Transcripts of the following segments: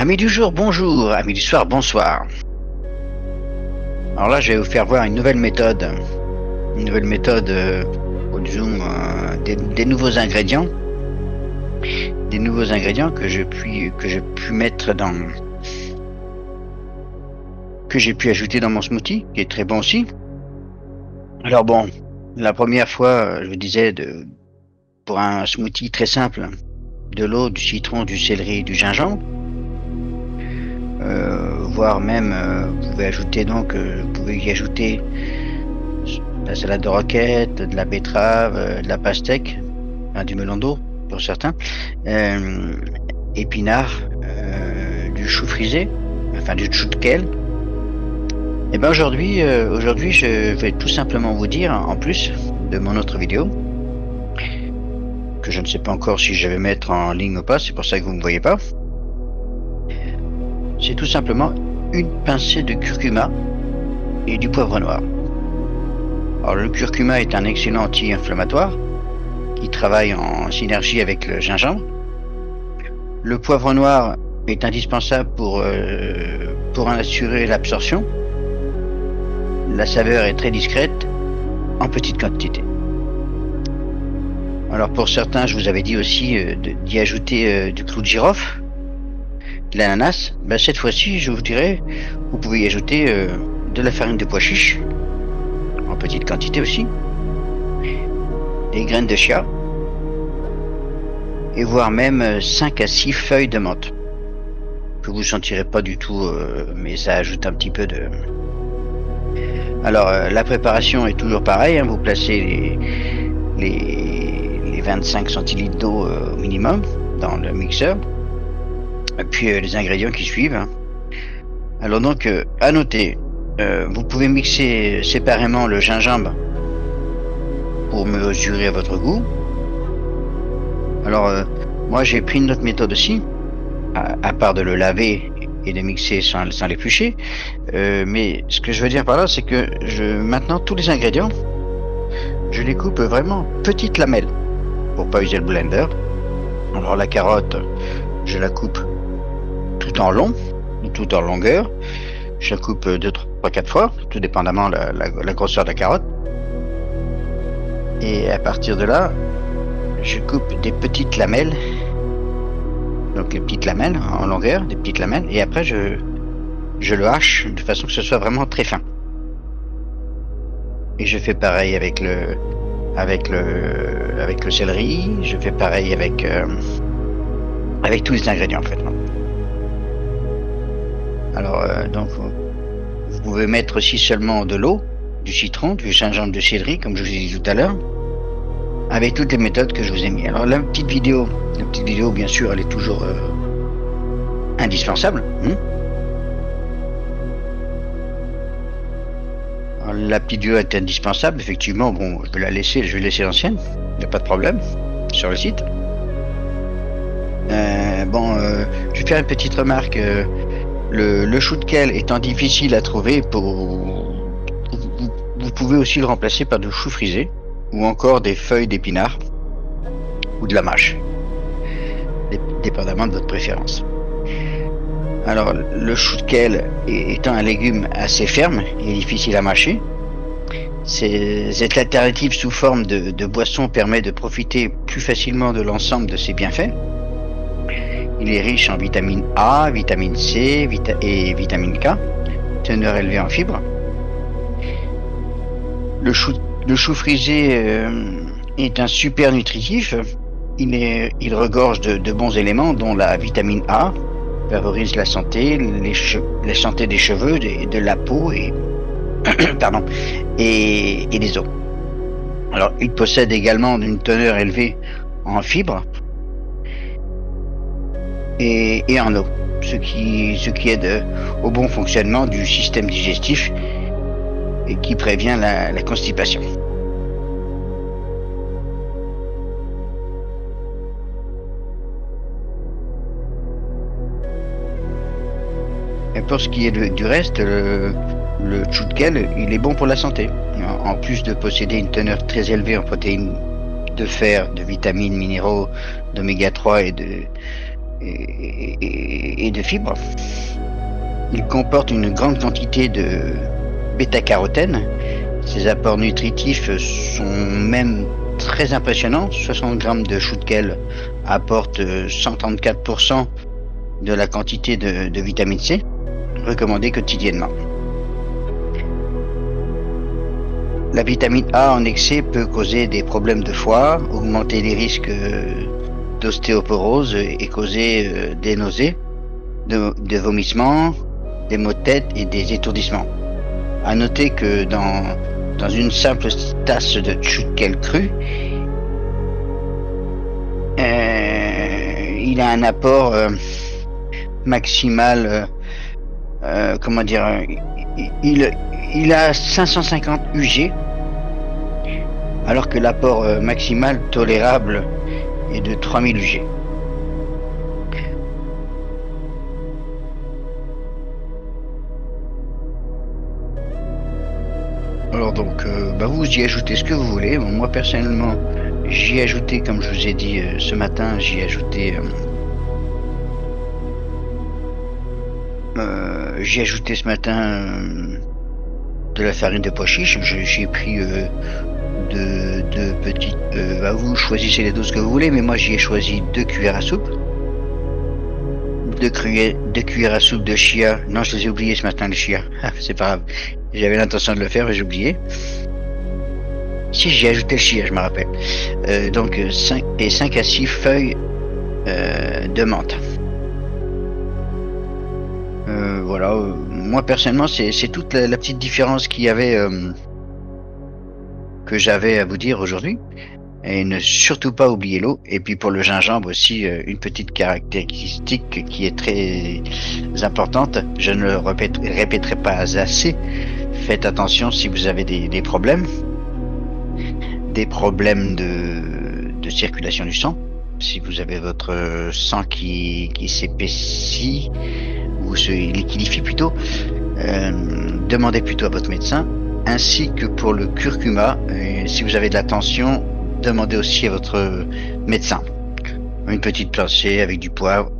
Amis du jour, bonjour. Amis du soir, bonsoir. Alors là, je vais vous faire voir une nouvelle méthode. Une nouvelle méthode, disons, des nouveaux ingrédients. Des nouveaux ingrédients que j'ai pu mettre dans... que j'ai pu ajouter dans mon smoothie, qui est très bon aussi. Alors bon, la première fois, je vous disais, pour un smoothie très simple, de l'eau, du citron, du céleri et du gingembre. Voire même vous pouvez ajouter vous pouvez y ajouter de la salade de roquette, de la betterave, de la pastèque, enfin, du melon d'eau pour certains, épinards, du chou frisé, enfin du chou de kale. Et ben aujourd'hui je vais tout simplement vous dire, en plus de mon autre vidéo, que je ne sais pas encore si je vais mettre en ligne ou pas, c'est pour ça que vous ne me voyez pas. C'est tout simplement une pincée de curcuma et du poivre noir. Alors le curcuma est un excellent anti-inflammatoire qui travaille en synergie avec le gingembre. Le poivre noir est indispensable pour en assurer l'absorption. La saveur est très discrète en petite quantité. Alors pour certains, je vous avais dit aussi d'y ajouter du clou de girofle, de l'ananas. Ben cette fois-ci, je vous dirais, vous pouvez y ajouter de la farine de pois chiche, en petite quantité aussi, des graines de chia, et voire même 5 à 6 feuilles de menthe, que vous sentirez pas du tout, mais ça ajoute un petit peu de... Alors la préparation est toujours pareille, hein, vous placez les 25 centilitres d'eau au minimum dans le mixeur, et puis les ingrédients qui suivent. Alors donc, à noter, vous pouvez mixer séparément le gingembre pour mesurer à votre goût. Alors, moi j'ai pris une autre méthode aussi, à part de le laver et de mixer sans l'éplucher. Mais ce que je veux dire par là, c'est que maintenant tous les ingrédients, je les coupe vraiment petites lamelles pour pas user le blender. Alors la carotte, je la coupe tout en long, tout en longueur. Je la coupe 2, 3, 4 fois, tout dépendamment la grosseur de la carotte. Et à partir de là, je coupe des petites lamelles. Donc les petites lamelles en longueur, des petites lamelles. Et après, je le hache de façon que ce soit vraiment très fin. Et je fais pareil avec le céleri. Je fais pareil avec tous les ingrédients en fait. Alors donc vous pouvez mettre aussi seulement de l'eau, du citron, du gingembre, du céleri, comme je vous ai dit tout à l'heure, avec toutes les méthodes que je vous ai mis. Alors la petite vidéo bien sûr, elle est toujours indispensable. Alors, la petite vidéo est indispensable, effectivement. Bon, je vais laisser l'ancienne, il n'y a pas de problème, sur le site. Je vais faire une petite remarque. Le chou de kale étant difficile à trouver, vous pouvez aussi le remplacer par du chou frisé ou encore des feuilles d'épinards ou de la mâche, dépendamment de votre préférence. Alors le chou de kale étant un légume assez ferme et difficile à mâcher, cette alternative sous forme de boisson permet de profiter plus facilement de l'ensemble de ses bienfaits. Il est riche en vitamine A, vitamine C et vitamine K, teneur élevée en fibres. Le chou frisé est un super nutritif. Il regorge de bons éléments, dont la vitamine A favorise la santé, la santé des cheveux, de la peau et des os. Alors, il possède également une teneur élevée en fibres et en eau, ce qui aide au bon fonctionnement du système digestif et qui prévient la constipation. Et pour ce qui est du reste, le chou de kale, il est bon pour la santé. En plus de posséder une teneur très élevée en protéines de fer, de vitamines, minéraux, d'oméga 3 et de fibres. Il comporte une grande quantité de bêta-carotène. Ces apports nutritifs sont même très impressionnants. 60 grammes de chou de kale apportent 134% de la quantité de vitamine C recommandée quotidiennement. La vitamine A en excès peut causer des problèmes de foie, augmenter les risques d'ostéoporose et causer des nausées, des vomissements, des maux de tête et des étourdissements. À noter que dans une simple tasse de chou de kale cru, il a un apport maximal, comment dire, il a 550 UG, alors que l'apport maximal tolérable est de 3000 UG. Alors donc, vous y ajoutez ce que vous voulez. Bon, moi personnellement, j'y ai ajouté, comme je vous ai dit ce matin, j'y ai ajouté ce matin de la farine de pois chiche. J'ai pris deux petites. Vous choisissez les doses que vous voulez, mais moi j'y ai choisi 2 cuillères à soupe. 2 cuillères à soupe de chia. Non, je les ai oubliés ce matin, les chia. C'est pas grave. J'avais l'intention de le faire, mais j'ai oublié. Si, j'ai ajouté le chia, je me rappelle. Donc 5 à 6 feuilles de menthe. Voilà. Moi personnellement, c'est toute la petite différence qu'il y avait, que j'avais à vous dire aujourd'hui. Et ne surtout pas oublier l'eau. Et puis pour le gingembre aussi, une petite caractéristique qui est très importante. Je ne le répéterai pas assez. Faites attention si vous avez des problèmes. Des problèmes de circulation du sang. Si vous avez votre sang qui s'épaissit ou se liquidifie plutôt, demandez plutôt à votre médecin. Ainsi que pour le curcuma, si vous avez de la tension, demandez aussi à votre médecin. Une petite pincée avec du poivre,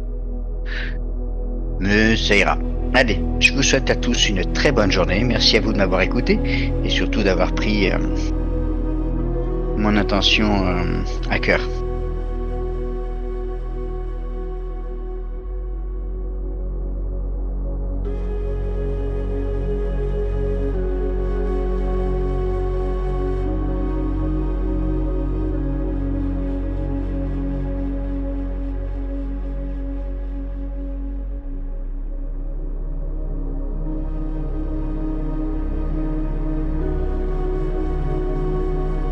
mais ça ira. Allez, je vous souhaite à tous une très bonne journée. Merci à vous de m'avoir écouté et surtout d'avoir pris mon intention à cœur.